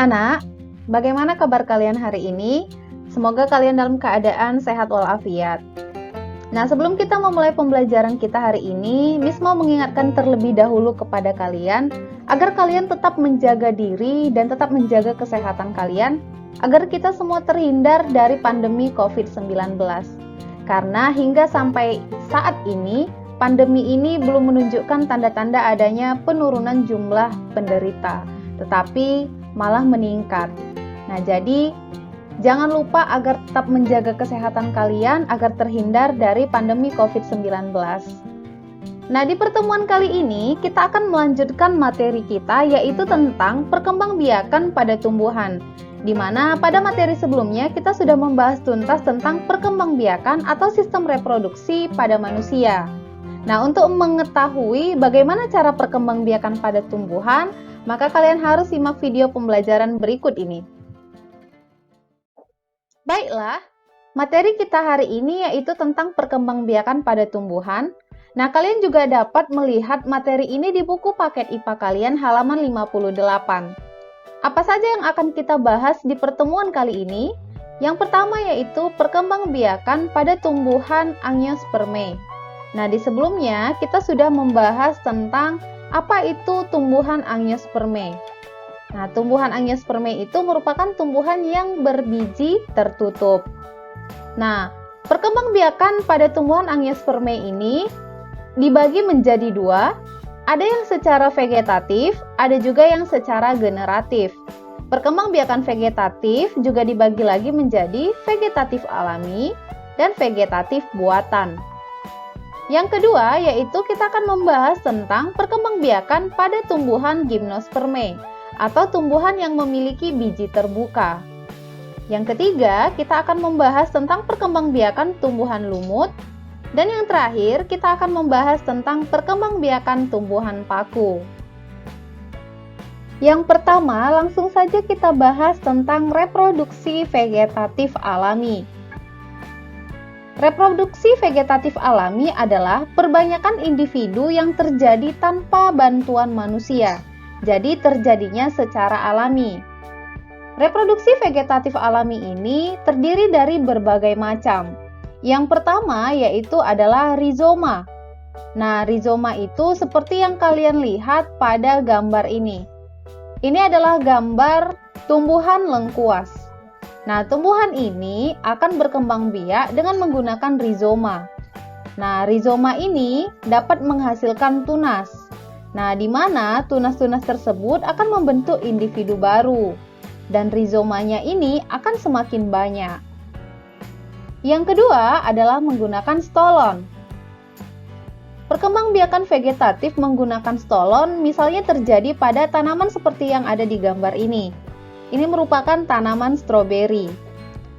anak-anak, bagaimana kabar kalian hari ini? Semoga kalian dalam keadaan sehat walafiat. Nah, sebelum kita memulai pembelajaran kita hari ini, Miss mau mengingatkan terlebih dahulu kepada kalian agar kalian tetap menjaga diri dan tetap menjaga kesehatan kalian agar kita semua terhindar dari pandemi COVID-19. Karena hingga sampai saat ini, pandemi ini belum menunjukkan tanda-tanda adanya penurunan jumlah penderita, tetapi malah meningkat. Nah, jadi jangan lupa agar tetap menjaga kesehatan kalian agar terhindar dari pandemi COVID-19. Nah, di pertemuan kali ini kita akan melanjutkan materi kita yaitu tentang perkembangbiakan pada tumbuhan. Di mana pada materi sebelumnya kita sudah membahas tuntas tentang perkembangbiakan atau sistem reproduksi pada manusia. Nah, untuk mengetahui bagaimana cara perkembangbiakan pada tumbuhan, maka kalian harus simak video pembelajaran berikut ini. Baiklah, materi kita hari ini yaitu tentang perkembangbiakan pada tumbuhan. Nah, kalian juga dapat melihat materi ini di buku paket IPA kalian halaman 58. Apa saja yang akan kita bahas di pertemuan kali ini? Yang pertama yaitu perkembangbiakan pada tumbuhan Angiospermae. Nah, di sebelumnya kita sudah membahas tentang apa itu tumbuhan Angiospermae. Nah, tumbuhan Angiospermae itu merupakan tumbuhan yang berbiji tertutup. Nah, perkembangbiakan pada tumbuhan Angiospermae ini dibagi menjadi dua. Ada yang secara vegetatif, ada juga yang secara generatif. Perkembangbiakan vegetatif juga dibagi lagi menjadi vegetatif alami dan vegetatif buatan. Yang kedua, yaitu kita akan membahas tentang perkembangbiakan pada tumbuhan Gymnospermae atau tumbuhan yang memiliki biji terbuka. Yang ketiga, kita akan membahas tentang perkembangbiakan tumbuhan lumut. Dan yang terakhir, kita akan membahas tentang perkembangbiakan tumbuhan paku. Yang pertama, langsung saja kita bahas tentang reproduksi vegetatif alami. Reproduksi vegetatif alami adalah perbanyakan individu yang terjadi tanpa bantuan manusia, jadi terjadinya secara alami. Reproduksi vegetatif alami ini terdiri dari berbagai macam. Yang pertama yaitu adalah rizoma. Nah, rizoma itu seperti yang kalian lihat pada gambar ini. Ini adalah gambar tumbuhan lengkuas. Nah, tumbuhan ini akan berkembang biak dengan menggunakan rizoma. Nah, rizoma ini dapat menghasilkan tunas. Nah, di mana tunas-tunas tersebut akan membentuk individu baru. Dan rizomanya ini akan semakin banyak. Yang kedua adalah menggunakan stolon. Perkembangbiakan vegetatif menggunakan stolon misalnya terjadi pada tanaman seperti yang ada di gambar ini. Ini merupakan tanaman stroberi.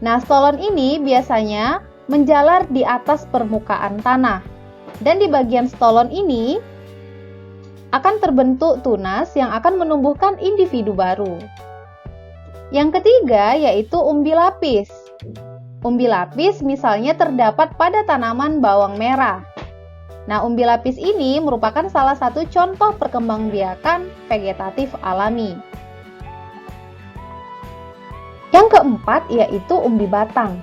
Nah, stolon ini biasanya menjalar di atas permukaan tanah. Dan di bagian stolon ini akan terbentuk tunas yang akan menumbuhkan individu baru. Yang ketiga yaitu umbi lapis. Umbi lapis misalnya terdapat pada tanaman bawang merah. Nah, umbi lapis ini merupakan salah satu contoh perkembangbiakan vegetatif alami. Yang keempat yaitu umbi batang.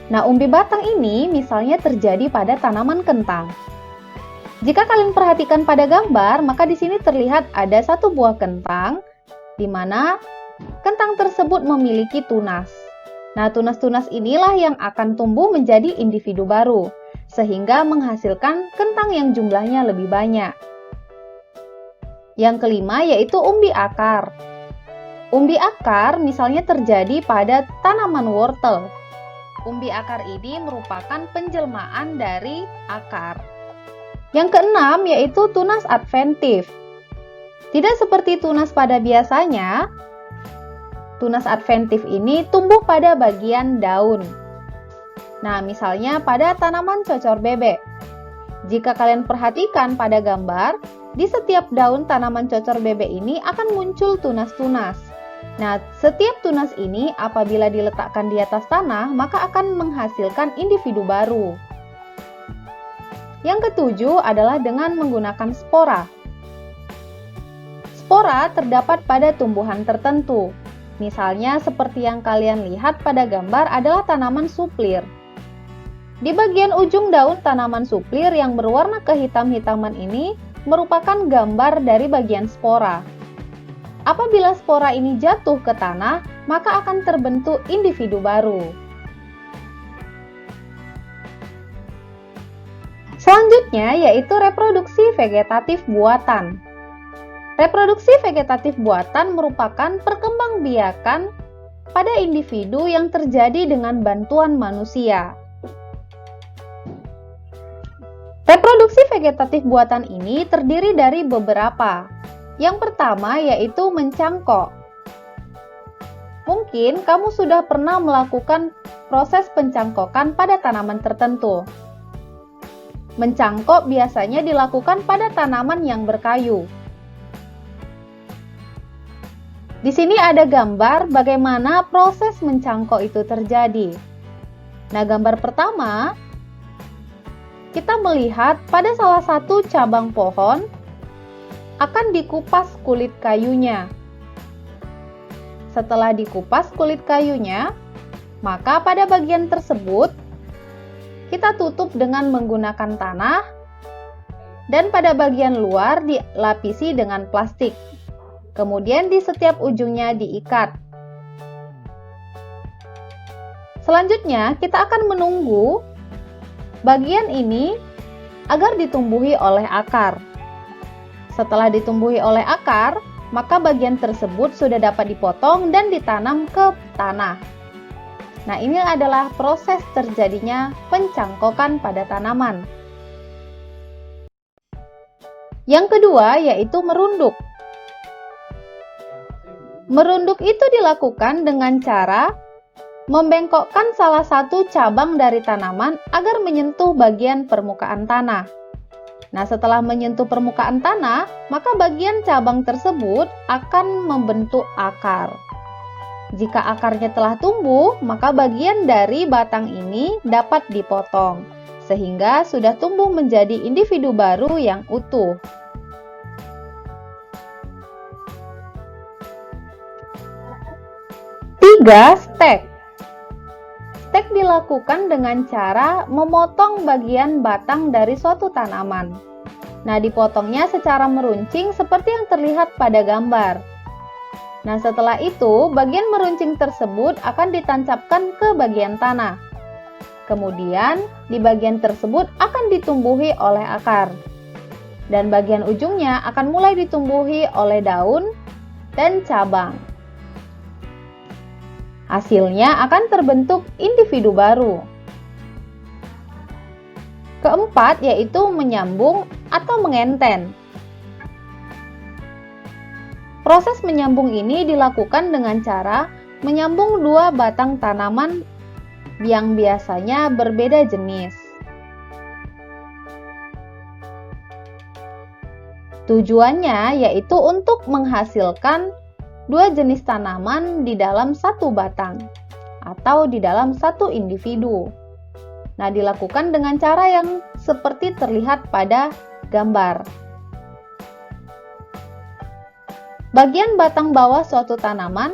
Nah, umbi batang ini misalnya terjadi pada tanaman kentang. Jika kalian perhatikan pada gambar, maka di sini terlihat ada satu buah kentang, di mana kentang tersebut memiliki tunas. Nah, tunas-tunas inilah yang akan tumbuh menjadi individu baru, sehingga menghasilkan kentang yang jumlahnya lebih banyak. Yang kelima yaitu umbi akar. Umbi akar misalnya terjadi pada tanaman wortel. Umbi akar ini merupakan penjelmaan dari akar. Yang keenam yaitu tunas adventif. Tidak seperti tunas pada biasanya, tunas adventif ini tumbuh pada bagian daun. Nah, misalnya pada tanaman cocor bebek. Jika kalian perhatikan pada gambar, di setiap daun tanaman cocor bebek ini akan muncul tunas-tunas. Nah, setiap tunas ini apabila diletakkan di atas tanah, maka akan menghasilkan individu baru. Yang ketujuh adalah dengan menggunakan spora. Spora terdapat pada tumbuhan tertentu. Misalnya seperti yang kalian lihat pada gambar adalah tanaman suplir. Di bagian ujung daun tanaman suplir yang berwarna kehitam-hitaman ini merupakan gambar dari bagian spora. Apabila spora ini jatuh ke tanah, maka akan terbentuk individu baru. Selanjutnya yaitu reproduksi vegetatif buatan. Reproduksi vegetatif buatan merupakan perkembangbiakan pada individu yang terjadi dengan bantuan manusia. Reproduksi vegetatif buatan ini terdiri dari beberapa. Yang pertama yaitu mencangkok. Mungkin kamu sudah pernah melakukan proses pencangkokan pada tanaman tertentu. Mencangkok biasanya dilakukan pada tanaman yang berkayu. Di sini ada gambar bagaimana proses mencangkok itu terjadi. Nah, gambar pertama, kita melihat pada salah satu cabang pohon akan dikupas kulit kayunya. Setelah dikupas kulit kayunya, maka pada bagian tersebut kita tutup dengan menggunakan tanah dan pada bagian luar dilapisi dengan plastik. Kemudian di setiap ujungnya diikat. Selanjutnya, kita akan menunggu bagian ini agar ditumbuhi oleh akar. Setelah ditumbuhi oleh akar, maka bagian tersebut sudah dapat dipotong dan ditanam ke tanah. Nah, ini adalah proses terjadinya pencangkokan pada tanaman. Yang kedua yaitu merunduk. Merunduk itu dilakukan dengan cara membengkokkan salah satu cabang dari tanaman agar menyentuh bagian permukaan tanah. Nah, setelah menyentuh permukaan tanah, maka bagian cabang tersebut akan membentuk akar. Jika akarnya telah tumbuh, maka bagian dari batang ini dapat dipotong, sehingga sudah tumbuh menjadi individu baru yang utuh. Tiga, stek. Stek dilakukan dengan cara memotong bagian batang dari suatu tanaman. Nah, dipotongnya secara meruncing seperti yang terlihat pada gambar. Nah, setelah itu, bagian meruncing tersebut akan ditancapkan ke bagian tanah. Kemudian, di bagian tersebut akan ditumbuhi oleh akar. Dan bagian ujungnya akan mulai ditumbuhi oleh daun dan cabang. Hasilnya akan terbentuk individu baru. Keempat, yaitu menyambung atau mengenten. Proses menyambung ini dilakukan dengan cara menyambung dua batang tanaman yang biasanya berbeda jenis. Tujuannya yaitu untuk menghasilkan dua jenis tanaman di dalam satu batang atau di dalam satu individu. Nah, dilakukan dengan cara yang seperti terlihat pada gambar. Bagian batang bawah suatu tanaman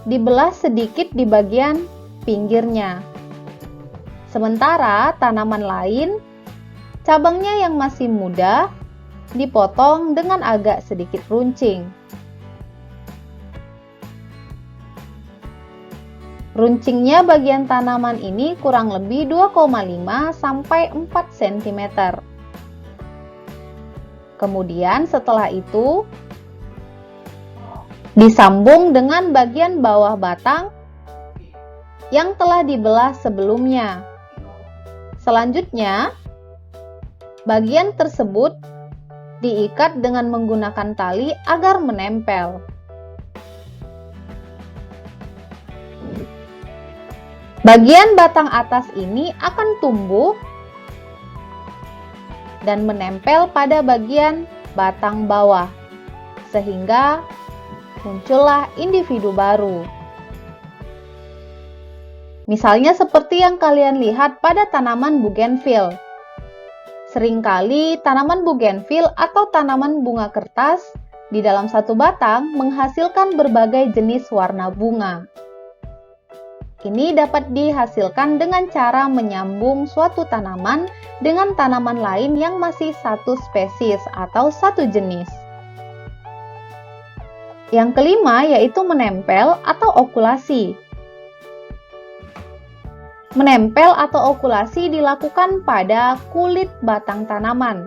dibelah sedikit di bagian pinggirnya. Sementara tanaman lain, cabangnya yang masih muda dipotong dengan agak sedikit runcing. Runcingnya bagian tanaman ini kurang lebih 2,5 sampai 4 cm. Kemudian setelah itu disambung dengan bagian bawah batang yang telah dibelah sebelumnya. Selanjutnya, bagian tersebut diikat dengan menggunakan tali agar menempel. Bagian batang atas ini akan tumbuh dan menempel pada bagian batang bawah, sehingga muncullah individu baru. Misalnya seperti yang kalian lihat pada tanaman bougainville. Seringkali tanaman bougainville atau tanaman bunga kertas di dalam satu batang menghasilkan berbagai jenis warna bunga. Ini dapat dihasilkan dengan cara menyambung suatu tanaman dengan tanaman lain yang masih satu spesies atau satu jenis. Yang kelima yaitu menempel atau okulasi. Menempel atau okulasi dilakukan pada kulit batang tanaman,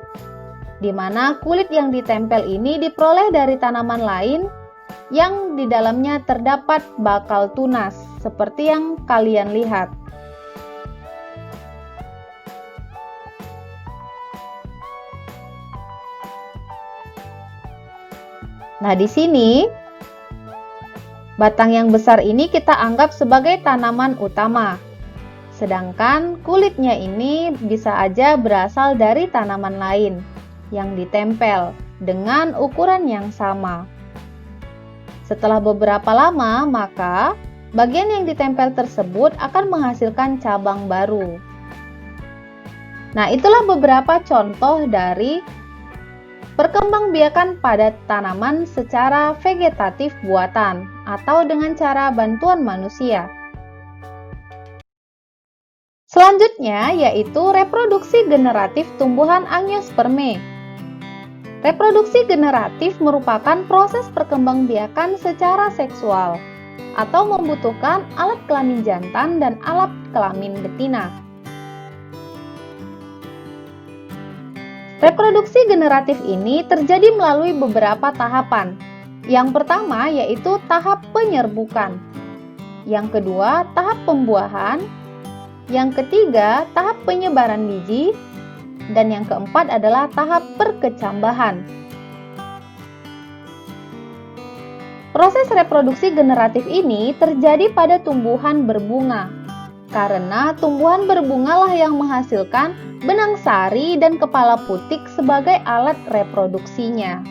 di mana kulit yang ditempel ini diperoleh dari tanaman lain yang di dalamnya terdapat bakal tunas, seperti yang kalian lihat. Nah, di sini batang yang besar ini kita anggap sebagai tanaman utama. Sedangkan kulitnya ini bisa aja berasal dari tanaman lain yang ditempel dengan ukuran yang sama. Setelah beberapa lama, maka bagian yang ditempel tersebut akan menghasilkan cabang baru. Nah, itulah beberapa contoh dari perkembangbiakan pada tanaman secara vegetatif buatan atau dengan cara bantuan manusia. Selanjutnya yaitu reproduksi generatif tumbuhan Angiospermae. Reproduksi generatif merupakan proses perkembangbiakan secara seksual atau membutuhkan alat kelamin jantan dan alat kelamin betina. Reproduksi generatif ini terjadi melalui beberapa tahapan. Yang pertama yaitu tahap penyerbukan. Yang kedua, tahap pembuahan. Yang ketiga, tahap penyebaran biji. Dan yang keempat adalah tahap perkecambahan. Proses reproduksi generatif ini terjadi pada tumbuhan berbunga, karena tumbuhan berbunga lah yang menghasilkan benang sari dan kepala putik sebagai alat reproduksinya.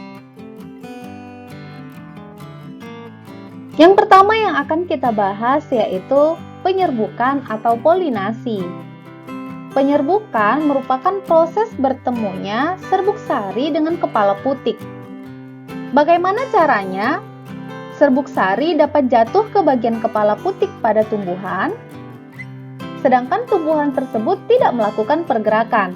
Yang pertama yang akan kita bahas yaitu penyerbukan atau polinasi. Penyerbukan merupakan proses bertemunya serbuk sari dengan kepala putik. Bagaimana caranya? Serbuk sari dapat jatuh ke bagian kepala putik pada tumbuhan, sedangkan tumbuhan tersebut tidak melakukan pergerakan.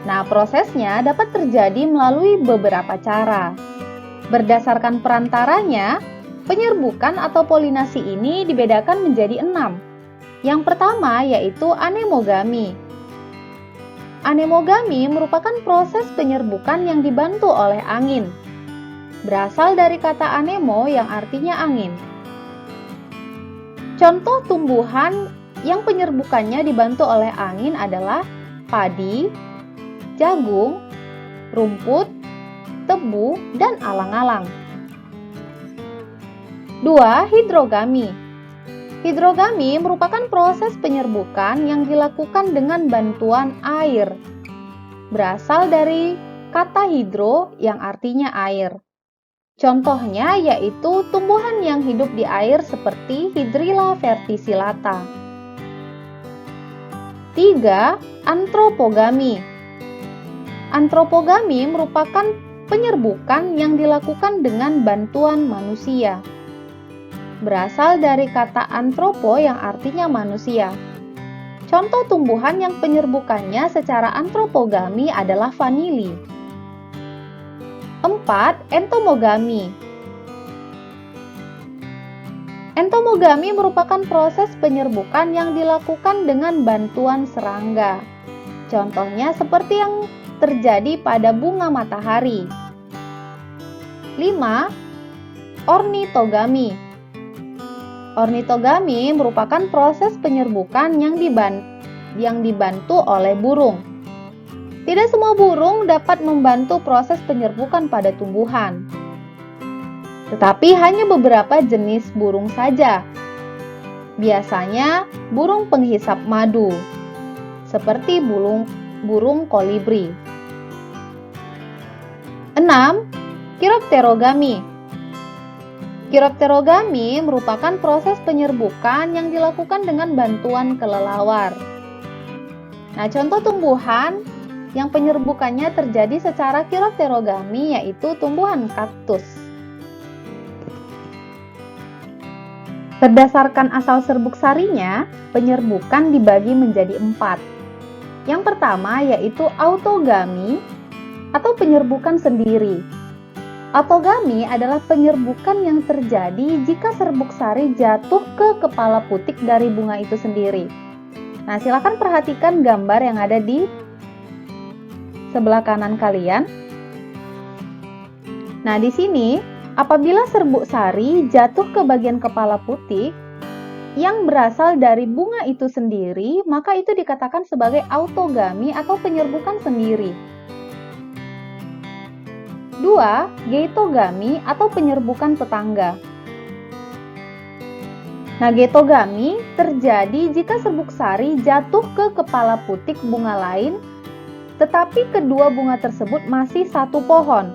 Nah, prosesnya dapat terjadi melalui beberapa cara. Berdasarkan perantaranya, penyerbukan atau polinasi ini dibedakan menjadi 6. Yang pertama yaitu anemogami. Anemogami merupakan proses penyerbukan yang dibantu oleh angin. Berasal dari kata anemo yang artinya angin. Contoh tumbuhan yang penyerbukannya dibantu oleh angin adalah padi, jagung, rumput, tebu, dan alang-alang. 2. Hidrogami. Hidrogami merupakan proses penyerbukan yang dilakukan dengan bantuan air. Berasal dari kata hidro yang artinya air. Contohnya yaitu tumbuhan yang hidup di air seperti Hydrilla verticillata. 3. Antropogami. Antropogami merupakan penyerbukan yang dilakukan dengan bantuan manusia. Berasal dari kata antropo yang artinya manusia. Contoh tumbuhan yang penyerbukannya secara antropogami adalah vanili. 4. Entomogami. Entomogami merupakan proses penyerbukan yang dilakukan dengan bantuan serangga. Contohnya seperti yang terjadi pada bunga matahari. 5. Ornitogami. Ornitogami merupakan proses penyerbukan yang dibantu oleh burung. Tidak semua burung dapat membantu proses penyerbukan pada tumbuhan, tetapi hanya beberapa jenis burung saja. Biasanya burung penghisap madu, seperti burung kolibri. 6. Chiropterogami. Chiropterogami merupakan proses penyerbukan yang dilakukan dengan bantuan kelelawar. Nah, contoh tumbuhan yang penyerbukannya terjadi secara kiropterogami, yaitu tumbuhan kaktus. Berdasarkan asal serbuk sarinya, penyerbukan dibagi menjadi 4. Yang pertama yaitu autogami atau penyerbukan sendiri. Autogami adalah penyerbukan yang terjadi jika serbuk sari jatuh ke kepala putik dari bunga itu sendiri. Nah, silakan perhatikan gambar yang ada di sebelah kanan kalian. Nah, di sini apabila serbuk sari jatuh ke bagian kepala putik yang berasal dari bunga itu sendiri, maka itu dikatakan sebagai autogami atau penyerbukan sendiri. 2. Geitogami atau penyerbukan tetangga. Nah, geitogami terjadi jika serbuk sari jatuh ke kepala putik bunga lain, tetapi kedua bunga tersebut masih satu pohon.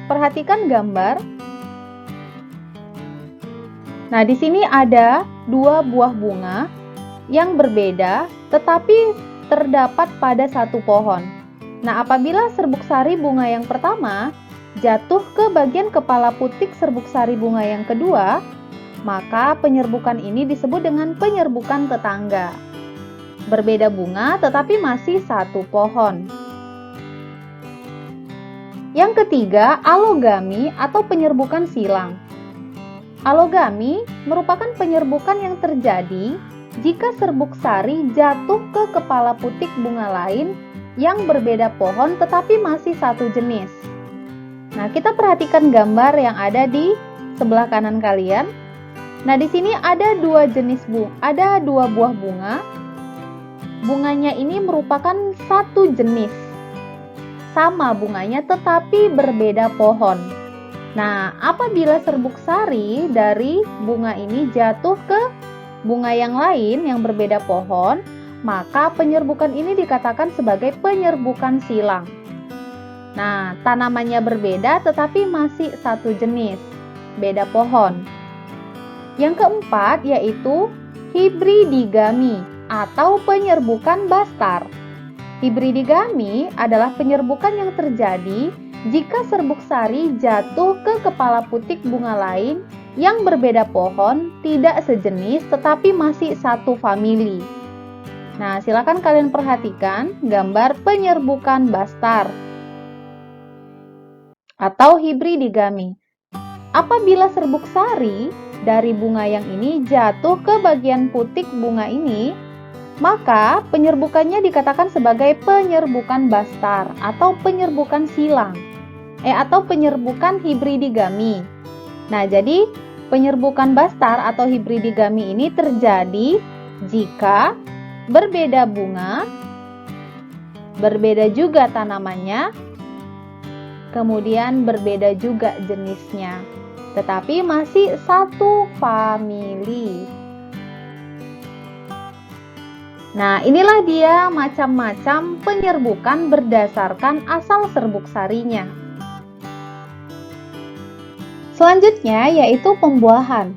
Perhatikan gambar. Nah, di sini ada 2 buah bunga yang berbeda, tetapi terdapat pada satu pohon. Nah, apabila serbuk sari bunga yang pertama jatuh ke bagian kepala putik serbuk sari bunga yang kedua, maka penyerbukan ini disebut dengan penyerbukan tetangga. Berbeda bunga tetapi masih satu pohon. Yang ketiga, alogami atau penyerbukan silang. Alogami merupakan penyerbukan yang terjadi jika serbuk sari jatuh ke kepala putik bunga lain yang berbeda pohon tetapi masih satu jenis. Nah, kita perhatikan gambar yang ada di sebelah kanan kalian. Nah, di sini ada 2 jenis ada 2 buah bunga. Bunganya ini merupakan satu jenis. Sama bunganya tetapi berbeda pohon. Nah, apabila serbuk sari dari bunga ini jatuh ke bunga yang lain yang berbeda pohon, maka penyerbukan ini dikatakan sebagai penyerbukan silang. Nah, tanamannya berbeda tetapi masih satu jenis, beda pohon. Yang keempat yaitu hibridigami atau penyerbukan bastar. Hibridigami adalah penyerbukan yang terjadi jika serbuk sari jatuh ke kepala putik bunga lain yang berbeda pohon, tidak sejenis tetapi masih satu famili. Nah, silakan kalian perhatikan gambar penyerbukan bastar atau hibridigami. Apabila serbuk sari dari bunga yang ini jatuh ke bagian putik bunga ini, maka penyerbukannya dikatakan sebagai penyerbukan bastar atau penyerbukan silang atau penyerbukan hibridigami. Nah, jadi penyerbukan bastar atau hibridigami ini terjadi jika berbeda bunga, berbeda juga tanamannya, kemudian berbeda juga jenisnya, tetapi masih satu famili. Nah, inilah dia macam-macam penyerbukan berdasarkan asal serbuk sarinya. Selanjutnya yaitu pembuahan.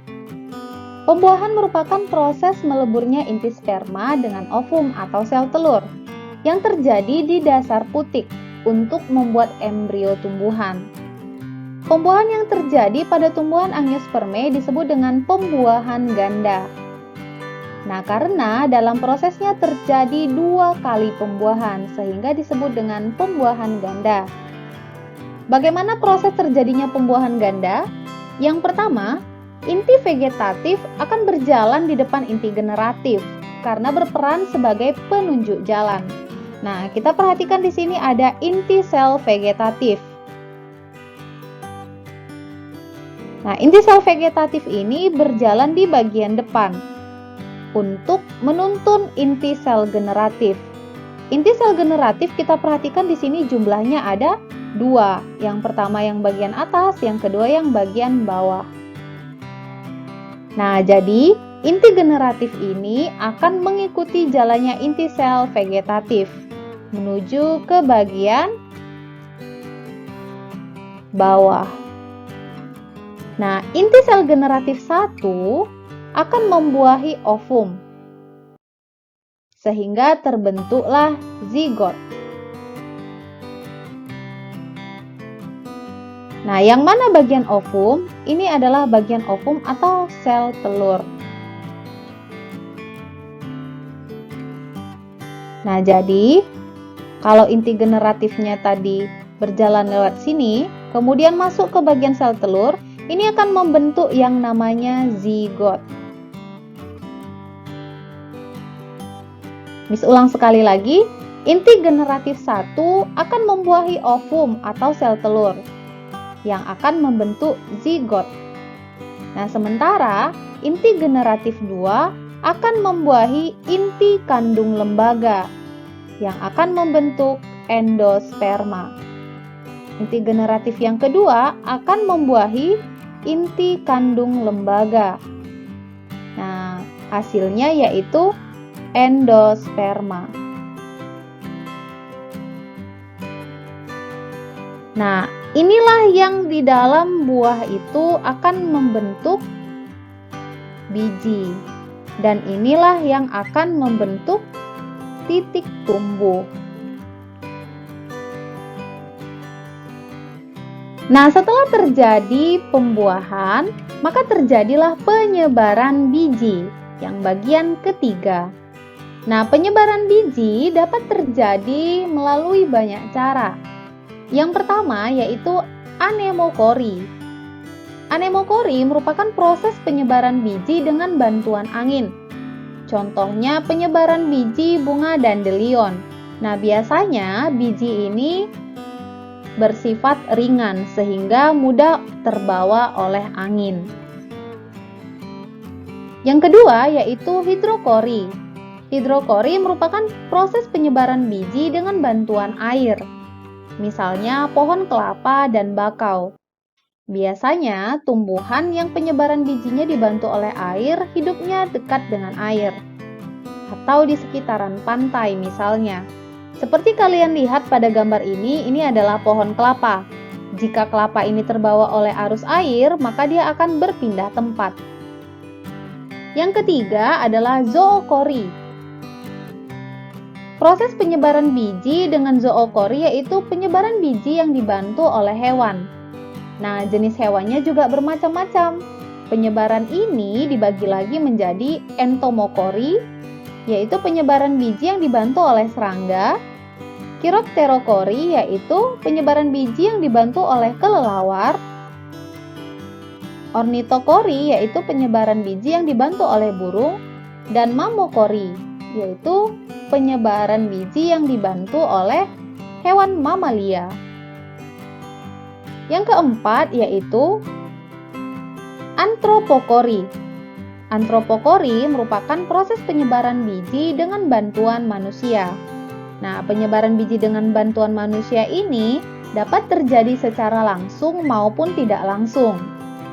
Pembuahan merupakan proses meleburnya inti sperma dengan ovum atau sel telur yang terjadi di dasar putik untuk membuat embrio tumbuhan. Pembuahan yang terjadi pada tumbuhan angiospermae disebut dengan pembuahan ganda. Nah, karena dalam prosesnya terjadi 2 kali pembuahan sehingga disebut dengan pembuahan ganda. Bagaimana proses terjadinya pembuahan ganda? Yang pertama, inti vegetatif akan berjalan di depan inti generatif karena berperan sebagai penunjuk jalan. Nah, kita perhatikan di sini ada inti sel vegetatif. Nah, inti sel vegetatif ini berjalan di bagian depan untuk menuntun inti sel generatif. Inti sel generatif kita perhatikan di sini jumlahnya ada 2. Yang pertama yang bagian atas, yang kedua yang bagian bawah. Nah, jadi inti generatif ini akan mengikuti jalannya inti sel vegetatif menuju ke bagian bawah. Nah, inti sel generatif 1 akan membuahi ovum. sehingga terbentuklah zigot. Nah, yang mana bagian ovum? Ini adalah bagian ovum atau sel telur. Nah, jadi kalau inti generatifnya tadi berjalan lewat sini, kemudian masuk ke bagian sel telur, ini akan membentuk yang namanya zigot. Miss ulang sekali lagi, inti generatif 1 akan membuahi ovum atau sel telur yang akan membentuk zigot. Nah, sementara inti generatif 2 akan membuahi inti kandung lembaga yang akan membentuk endosperma. Inti generatif yang kedua akan membuahi inti kandung lembaga. Nah, hasilnya yaitu endosperma. Nah, inilah yang di dalam buah itu akan membentuk biji. Dan inilah yang akan membentuk titik tumbuh. Nah, setelah terjadi pembuahan, maka terjadilah penyebaran biji yang bagian ketiga. Nah, penyebaran biji dapat terjadi melalui banyak cara. Yang pertama yaitu anemokori. Anemokori merupakan proses penyebaran biji dengan bantuan angin. Contohnya penyebaran biji bunga dandelion. Nah, biasanya biji ini bersifat ringan sehingga mudah terbawa oleh angin. Yang kedua yaitu hidrokori. Hidrokori merupakan proses penyebaran biji dengan bantuan air. Misalnya pohon kelapa dan bakau. Biasanya tumbuhan yang penyebaran bijinya dibantu oleh air hidupnya dekat dengan air atau di sekitaran pantai misalnya. Seperti kalian lihat pada gambar ini adalah pohon kelapa. Jika kelapa ini terbawa oleh arus air, maka dia akan berpindah tempat. Yang ketiga adalah zookori. Proses penyebaran biji dengan zookori yaitu penyebaran biji yang dibantu oleh hewan. Nah, jenis hewannya juga bermacam-macam. Penyebaran ini dibagi lagi menjadi entomokori, yaitu penyebaran biji yang dibantu oleh serangga. Chiropterokori, yaitu penyebaran biji yang dibantu oleh kelelawar. Ornitokori, yaitu penyebaran biji yang dibantu oleh burung. Dan mammokori, yaitu penyebaran biji yang dibantu oleh hewan mamalia. Yang keempat yaitu antropokori. Antropokori merupakan proses penyebaran biji dengan bantuan manusia. Nah, penyebaran biji dengan bantuan manusia ini dapat terjadi secara langsung maupun tidak langsung.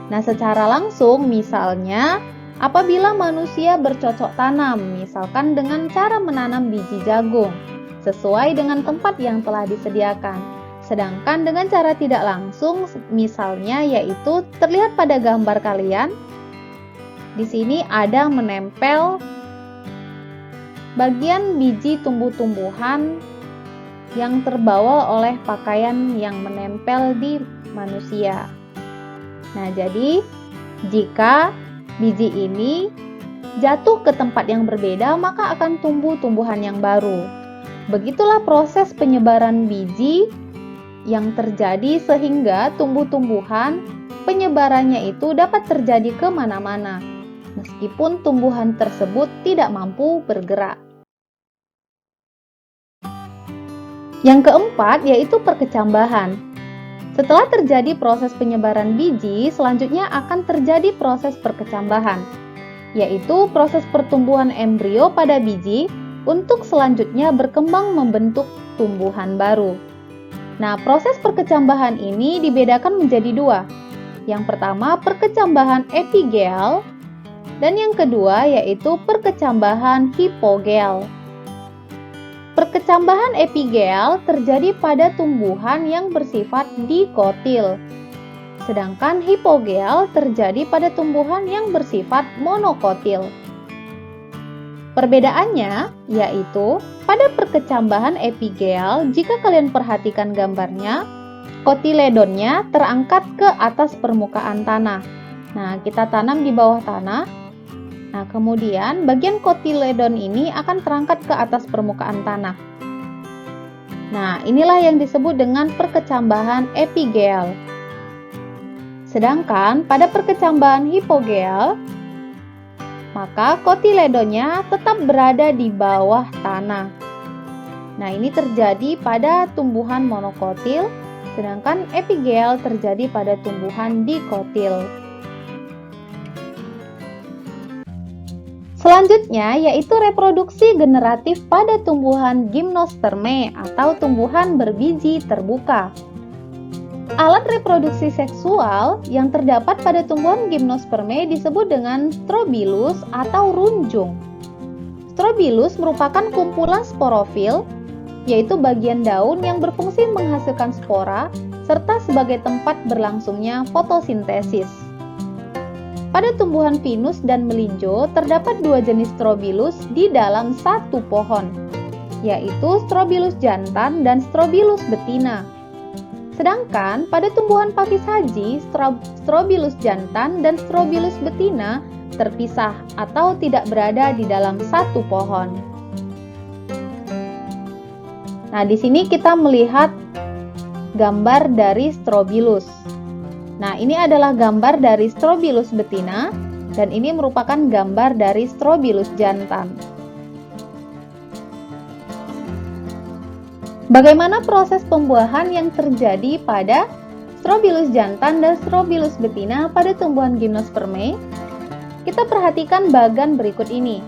Nah, secara langsung misalnya apabila manusia bercocok tanam, misalkan dengan cara menanam biji jagung sesuai dengan tempat yang telah disediakan. Sedangkan dengan cara tidak langsung, misalnya yaitu terlihat pada gambar kalian, di sini ada menempel bagian biji tumbuh-tumbuhan yang terbawa oleh pakaian yang menempel di manusia. Nah, jadi jika biji ini jatuh ke tempat yang berbeda, maka akan tumbuh tumbuhan yang baru. Begitulah proses penyebaran biji yang terjadi sehingga tumbuh-tumbuhan penyebarannya itu dapat terjadi kemana-mana, meskipun tumbuhan tersebut tidak mampu bergerak. Yang keempat yaitu perkecambahan. Setelah terjadi proses penyebaran biji, selanjutnya akan terjadi proses perkecambahan, yaitu proses pertumbuhan embrio pada biji untuk selanjutnya berkembang membentuk tumbuhan baru. Nah, proses perkecambahan ini dibedakan menjadi dua. Yang pertama, perkecambahan epigel, dan yang kedua yaitu perkecambahan hipogel. Perkecambahan epigel terjadi pada tumbuhan yang bersifat dikotil, sedangkan hipogel terjadi pada tumbuhan yang bersifat monokotil. Perbedaannya yaitu pada perkecambahan epigel, jika kalian perhatikan gambarnya, kotiledonnya terangkat ke atas permukaan tanah. Nah, kita tanam di bawah tanah. Nah, kemudian bagian kotiledon ini akan terangkat ke atas permukaan tanah. Nah, inilah yang disebut dengan perkecambahan epigel. Sedangkan pada perkecambahan hipogel, maka kotiledonnya tetap berada di bawah tanah. Nah, ini terjadi pada tumbuhan monokotil, sedangkan epigel terjadi pada tumbuhan dikotil. Selanjutnya yaitu reproduksi generatif pada tumbuhan gimnosperme atau tumbuhan berbiji terbuka. Alat reproduksi seksual yang terdapat pada tumbuhan gimnosperme disebut dengan strobilus atau runjung. Strobilus merupakan kumpulan sporofil, yaitu bagian daun yang berfungsi menghasilkan spora serta sebagai tempat berlangsungnya fotosintesis. Pada tumbuhan pinus dan melinjo terdapat dua jenis strobilus di dalam satu pohon, yaitu strobilus jantan dan strobilus betina. Sedangkan pada tumbuhan pakis haji, strobilus jantan dan strobilus betina terpisah atau tidak berada di dalam satu pohon. Nah, di sini kita melihat gambar dari strobilus. Nah, ini adalah gambar dari strobilus betina dan ini merupakan gambar dari strobilus jantan. Bagaimana proses pembuahan yang terjadi pada strobilus jantan dan strobilus betina pada tumbuhan gimnosperme? Kita perhatikan bagan berikut ini.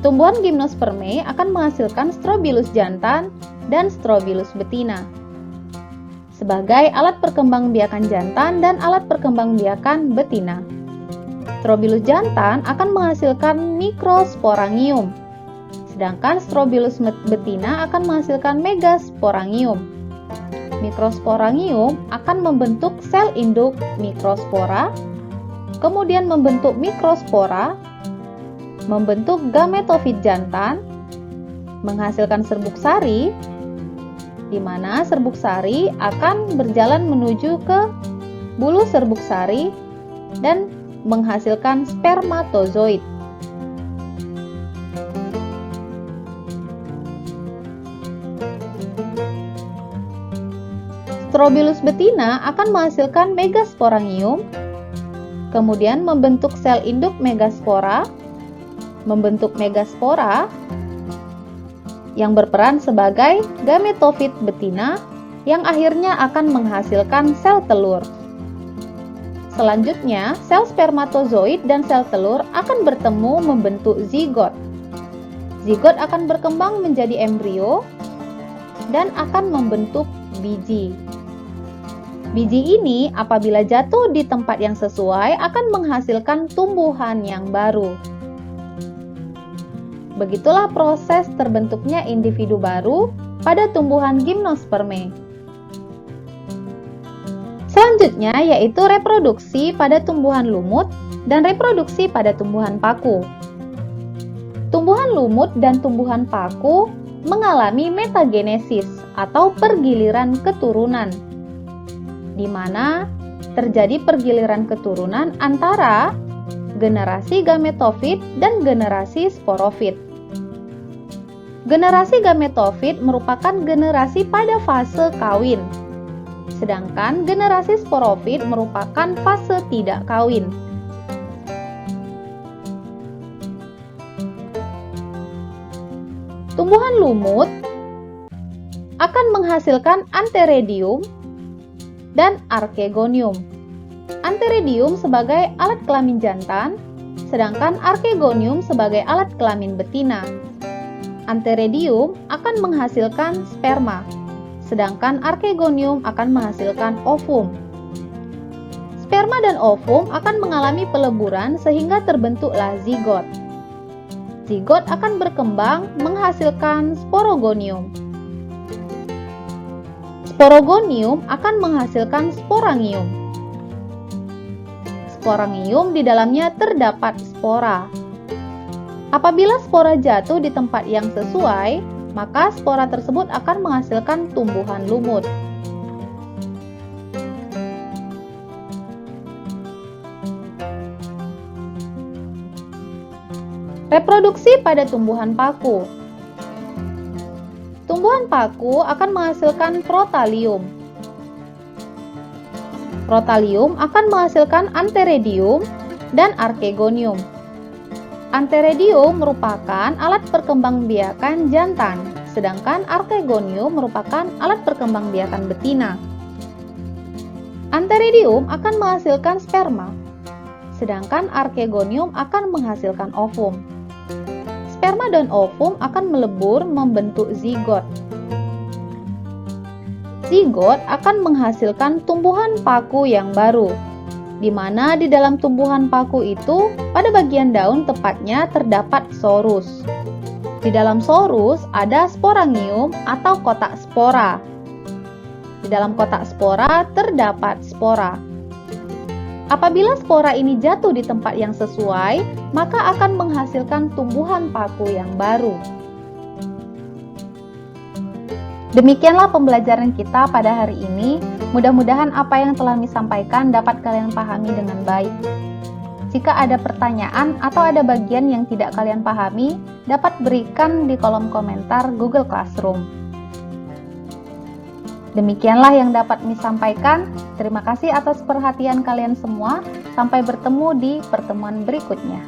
Tumbuhan gimnosperme akan menghasilkan strobilus jantan dan strobilus betina sebagai alat perkembangbiakan jantan dan alat perkembangbiakan betina. Strobilus jantan akan menghasilkan mikrosporangium, sedangkan strobilus betina akan menghasilkan megasporangium. Mikrosporangium akan membentuk sel induk mikrospora, kemudian membentuk mikrospora, membentuk gametofit jantan, menghasilkan serbuk sari, di mana serbuk sari akan berjalan menuju ke bulu serbuk sari dan menghasilkan spermatozoid. Strobilus betina akan menghasilkan megasporangium, kemudian membentuk sel induk megaspora, membentuk megaspora yang berperan sebagai gametofit betina yang akhirnya akan menghasilkan sel telur. Selanjutnya, sel spermatozoid dan sel telur akan bertemu membentuk zigot. Zigot akan berkembang menjadi embrio dan akan membentuk biji. Biji ini apabila jatuh di tempat yang sesuai akan menghasilkan tumbuhan yang baru. Begitulah proses terbentuknya individu baru pada tumbuhan gimnosperme. Selanjutnya yaitu reproduksi pada tumbuhan lumut dan reproduksi pada tumbuhan paku. Tumbuhan lumut dan tumbuhan paku mengalami metagenesis atau pergiliran keturunan, di mana terjadi pergiliran keturunan antara generasi gametofit dan generasi sporofit. Generasi gametofit merupakan generasi pada fase kawin, sedangkan generasi sporofit merupakan fase tidak kawin. Tumbuhan lumut akan menghasilkan antheridium dan archegonium. Antheridium sebagai alat kelamin jantan, sedangkan archegonium sebagai alat kelamin betina. Antheridium akan menghasilkan sperma, sedangkan archegonium akan menghasilkan ovum. Sperma dan ovum akan mengalami peleburan sehingga terbentuklah zigot. Zigot akan berkembang menghasilkan sporogonium. Sporogonium akan menghasilkan sporangium. Sporangium di dalamnya terdapat spora. Apabila spora jatuh di tempat yang sesuai, maka spora tersebut akan menghasilkan tumbuhan lumut. Reproduksi pada tumbuhan paku. Tumbuhan paku akan menghasilkan protalium. Protalium akan menghasilkan antheridium dan archegonium. Antheridium merupakan alat perkembangbiakan jantan, sedangkan archegonium merupakan alat perkembangbiakan betina. Antheridium akan menghasilkan sperma, sedangkan archegonium akan menghasilkan ovum. Sperma dan ovum akan melebur membentuk zigot. Zigot akan menghasilkan tumbuhan paku yang baru, di mana di dalam tumbuhan paku itu, pada bagian daun tepatnya terdapat sorus. Di dalam sorus ada sporangium atau kotak spora. Di dalam kotak spora terdapat spora. Apabila spora ini jatuh di tempat yang sesuai, maka akan menghasilkan tumbuhan paku yang baru. Demikianlah pembelajaran kita pada hari ini. Mudah-mudahan apa yang telah disampaikan dapat kalian pahami dengan baik. Jika ada pertanyaan atau ada bagian yang tidak kalian pahami, dapat berikan di kolom komentar Google Classroom. Demikianlah yang dapat disampaikan. Terima kasih atas perhatian kalian semua. Sampai bertemu di pertemuan berikutnya.